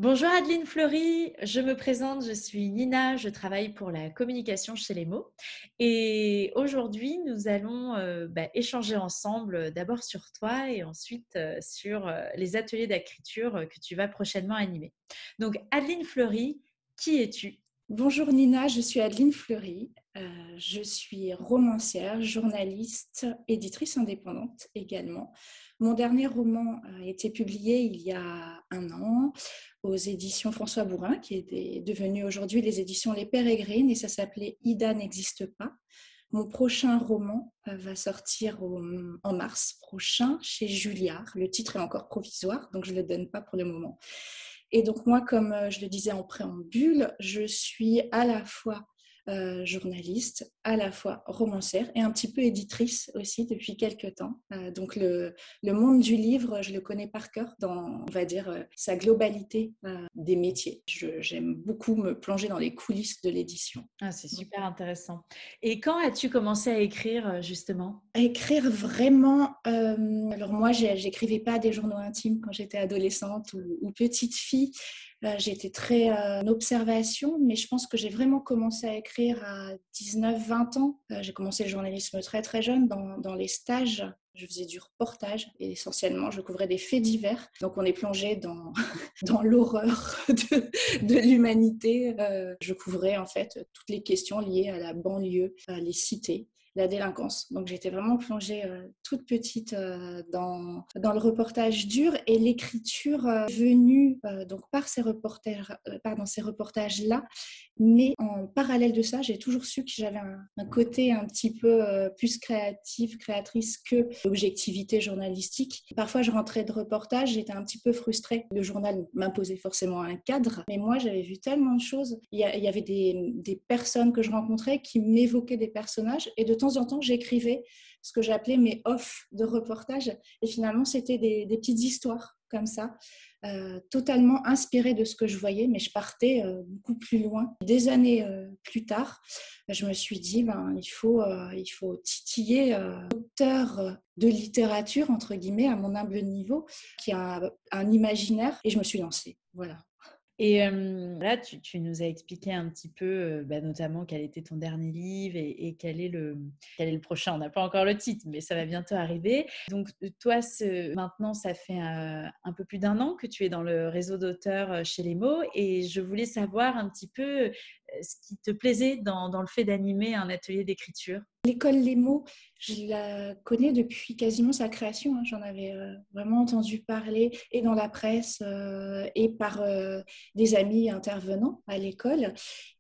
Bonjour Adeline Fleury, je me présente, je suis Nina, je travaille pour la communication chez Les Mots et aujourd'hui nous allons échanger ensemble d'abord sur toi et ensuite sur les ateliers d'écriture que tu vas prochainement animer. Donc Adeline Fleury, qui es-tu? Bonjour Nina, je suis Adeline Fleury. Je suis romancière, journaliste, éditrice indépendante également. Mon dernier roman a été publié il y a un an aux éditions François Bourin, qui est devenu aujourd'hui les éditions Les Pérégrines, et ça s'appelait Ida n'existe pas. Mon prochain roman va sortir en mars prochain chez Julliard. Le titre est encore provisoire, donc je ne le donne pas pour le moment. Et donc moi, comme je le disais en préambule, je suis à la fois journaliste, à la fois romancière et un petit peu éditrice aussi depuis quelques temps. Donc le monde du livre, je le connais par cœur dans, on va dire, sa globalité des métiers. J'aime beaucoup me plonger dans les coulisses de l'édition. Ah, c'est super intéressant. Et quand as-tu commencé à écrire justement? À écrire vraiment, alors moi j'écrivais pas des journaux intimes quand j'étais adolescente ou petite fille. J'étais très en observation, mais je pense que j'ai vraiment commencé à écrire à 19-20 ans. J'ai commencé le journalisme très très jeune dans les stages. Je faisais du reportage et essentiellement je couvrais des faits divers. Donc on est plongé dans, dans l'horreur de l'humanité. Je couvrais en fait toutes les questions liées à la banlieue, à les cités, la délinquance. Donc j'étais vraiment plongée toute petite dans le reportage dur, et l'écriture venue donc par ces reportages-là. Mais en parallèle de ça, j'ai toujours su que j'avais un côté un petit peu plus créatrice que l'objectivité journalistique. Parfois, je rentrais de reportage, j'étais un petit peu frustrée. Le journal m'imposait forcément un cadre, mais moi, j'avais vu tellement de choses. Il y avait des personnes que je rencontrais qui m'évoquaient des personnages, et de temps en temps, j'écrivais ce que j'appelais mes off de reportage. Et finalement, c'était des petites histoires comme ça, totalement inspirées de ce que je voyais, mais je partais beaucoup plus loin. Des années plus tard, je me suis dit, il faut titiller auteur de littérature, entre guillemets, à mon humble niveau, qui a un imaginaire, et je me suis lancée. Voilà. Et là, tu nous as expliqué un petit peu, notamment quel était ton dernier livre et quel est le prochain. On n'a pas encore le titre, mais ça va bientôt arriver. Donc, toi, maintenant, ça fait un peu plus d'un an que tu es dans le réseau d'auteurs chez Les Mots, et je voulais savoir un petit peu ce qui te plaisait dans le fait d'animer un atelier d'écriture. L'école Les Mots, je la connais depuis quasiment sa création. J'en avais vraiment entendu parler, et dans la presse et par des amis intervenants à l'école.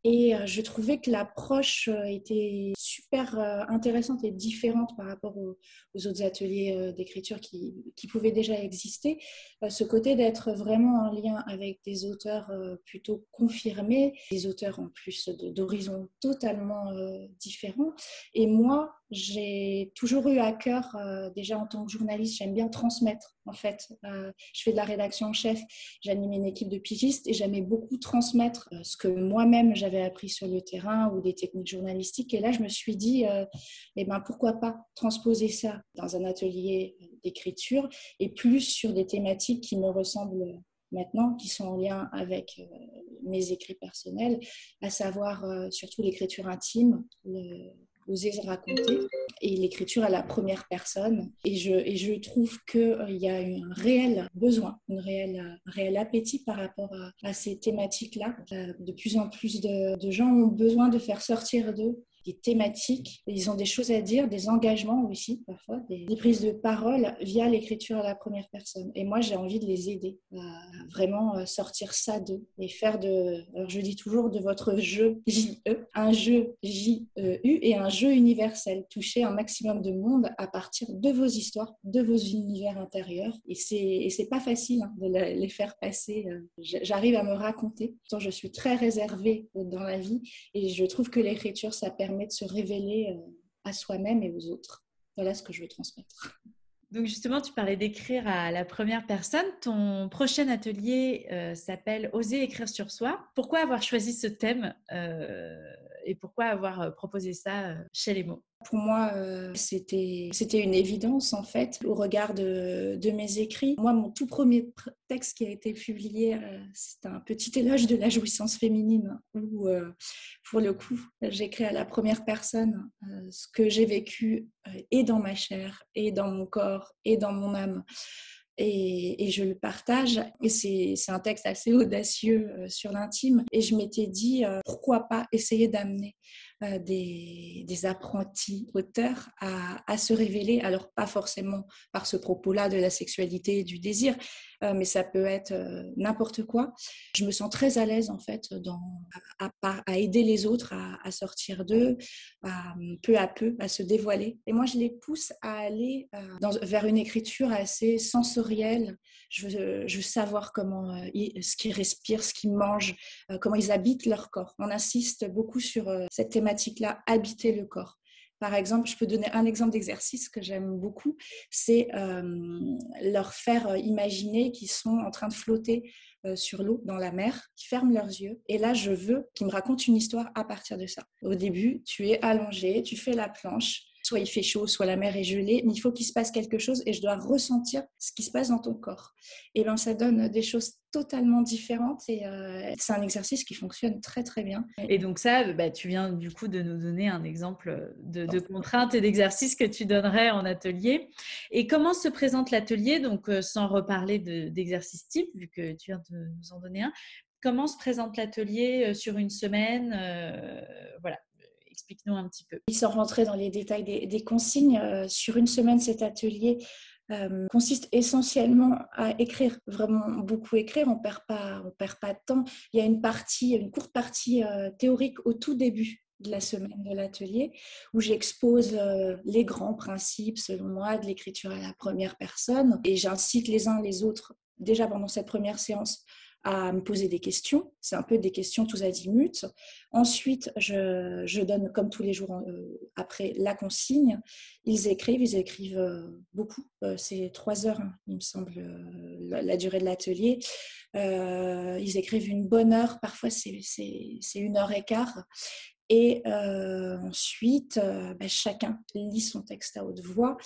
Et je trouvais que l'approche était super intéressante et différente par rapport aux autres ateliers d'écriture qui pouvaient déjà exister. Ce côté d'être vraiment en lien avec des auteurs plutôt confirmés, des auteurs en plus d'horizons totalement différents. Et moi, j'ai toujours eu à cœur, déjà en tant que journaliste, j'aime bien transmettre en fait. Je fais de la rédaction en chef, j'anime une équipe de pigistes, et j'aimais beaucoup transmettre ce que moi-même j'avais appris sur le terrain ou des techniques journalistiques. Et là, je me suis dit, pourquoi pas transposer ça dans un atelier d'écriture, et plus sur des thématiques qui me ressemblent maintenant, qui sont en lien avec mes écrits personnels, à savoir surtout l'écriture intime, oser se raconter, et l'écriture à la première personne. Et je trouve qu'il y a un réel besoin, un réel appétit par rapport à ces thématiques-là. De plus en plus de gens ont besoin de faire sortir d'eux des thématiques. Ils ont des choses à dire, des engagements aussi, parfois, des prises de parole via l'écriture à la première personne. Et moi, j'ai envie de les aider à vraiment sortir ça d'eux et faire alors je dis toujours, de votre jeu J-E, un jeu J-E-U, et un jeu universel. Toucher un maximum de monde à partir de vos histoires, de vos univers intérieurs. Et c'est pas facile de les faire passer. J'arrive à me raconter. Pourtant, je suis très réservée dans la vie, et je trouve que l'écriture, ça permet de se révéler à soi-même et aux autres. Voilà ce que je veux transmettre. Donc justement, tu parlais d'écrire à la première personne. Ton prochain atelier s'appelle Oser écrire sur soi. Pourquoi avoir choisi ce thème et pourquoi avoir proposé ça chez Les Mots? Pour moi, c'était une évidence, en fait, au regard de mes écrits. Moi, mon tout premier texte qui a été publié, c'est un petit éloge de la jouissance féminine, où, pour le coup, j'écris à la première personne ce que j'ai vécu et dans ma chair, et dans mon corps, et dans mon âme. Et je le partage. Et c'est un texte assez audacieux sur l'intime. Et je m'étais dit, pourquoi pas essayer d'amener des apprentis auteurs à se révéler, alors pas forcément par ce propos-là de la sexualité et du désir, mais ça peut être n'importe quoi. Je me sens très à l'aise en fait à aider les autres à sortir d'eux, peu à peu, à se dévoiler. Et moi, je les pousse à aller vers une écriture assez sensorielle. Je veux savoir ce qu'ils respirent, ce qu'ils mangent, comment ils habitent leur corps. On insiste beaucoup sur cette thématique-là, habiter le corps. Par exemple, je peux donner un exemple d'exercice que j'aime beaucoup, c'est leur faire imaginer qu'ils sont en train de flotter sur l'eau, dans la mer, qui ferment leurs yeux. Et là, je veux qu'ils me racontent une histoire à partir de ça. Au début, tu es allongé, tu fais la planche, soit il fait chaud, soit la mer est gelée, mais il faut qu'il se passe quelque chose et je dois ressentir ce qui se passe dans ton corps. Et bien, ça donne des choses totalement différentes et c'est un exercice qui fonctionne très, très bien. Et donc ça, tu viens du coup de nous donner un exemple de contraintes et d'exercices que tu donnerais en atelier. Et comment se présente l'atelier? Donc, sans reparler d'exercices types, vu que tu viens de nous en donner un, comment se présente l'atelier sur une semaine? Voilà, explique-nous un petit peu. Sans rentrer dans les détails des consignes, sur une semaine, cet atelier consiste essentiellement à écrire, vraiment beaucoup écrire, on perd pas de temps. Il y a une courte partie théorique au tout début de la semaine de l'atelier où j'expose les grands principes, selon moi, de l'écriture à la première personne et j'incite les uns les autres, déjà pendant cette première séance, à me poser des questions. C'est un peu des questions tous azimuts. Ensuite, je donne, comme tous les jours après, la consigne. Ils écrivent beaucoup. C'est 3 heures, hein, il me semble, la durée de l'atelier. Ils écrivent une bonne heure. Parfois, c'est 1 heure et quart. Et ensuite, chacun lit son texte à haute voix.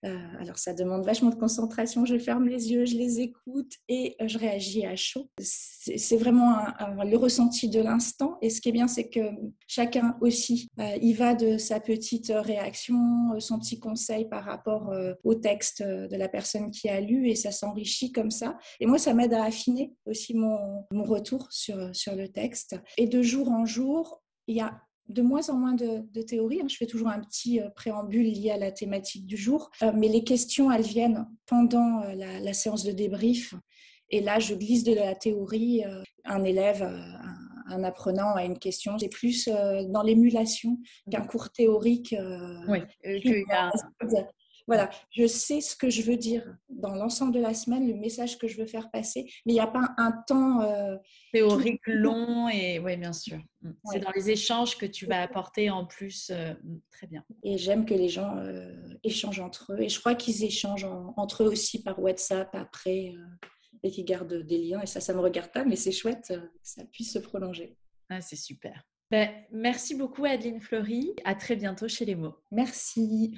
Alors, ça demande vachement de concentration. Je ferme les yeux, je les écoute et je réagis à chaud. C'est vraiment le ressenti de l'instant. Et ce qui est bien, c'est que chacun aussi, y va de sa petite réaction, son petit conseil par rapport au texte de la personne qui a lu et ça s'enrichit comme ça. Et moi, ça m'aide à affiner aussi mon retour sur le texte. Et de jour en jour, il y a de moins en moins de théorie. Je fais toujours un petit préambule lié à la thématique du jour, mais les questions, elles viennent pendant la séance de débrief. Et là, je glisse de la théorie. Un élève, un apprenant a une question. C'est plus dans l'émulation qu'un cours théorique. Oui, Voilà, je sais ce que je veux dire dans l'ensemble de la semaine, le message que je veux faire passer, mais il n'y a pas un temps théorique long et oui, bien sûr. C'est Ouais. dans les échanges que tu vas apporter en plus. Très bien. Et j'aime que les gens échangent entre eux. Et je crois qu'ils échangent entre eux aussi par WhatsApp après et qu'ils gardent des liens. Et ça me regarde pas, mais c'est chouette que ça puisse se prolonger. Ah, c'est super. Merci beaucoup, Adeline Fleury. À très bientôt chez Les Mots. Merci.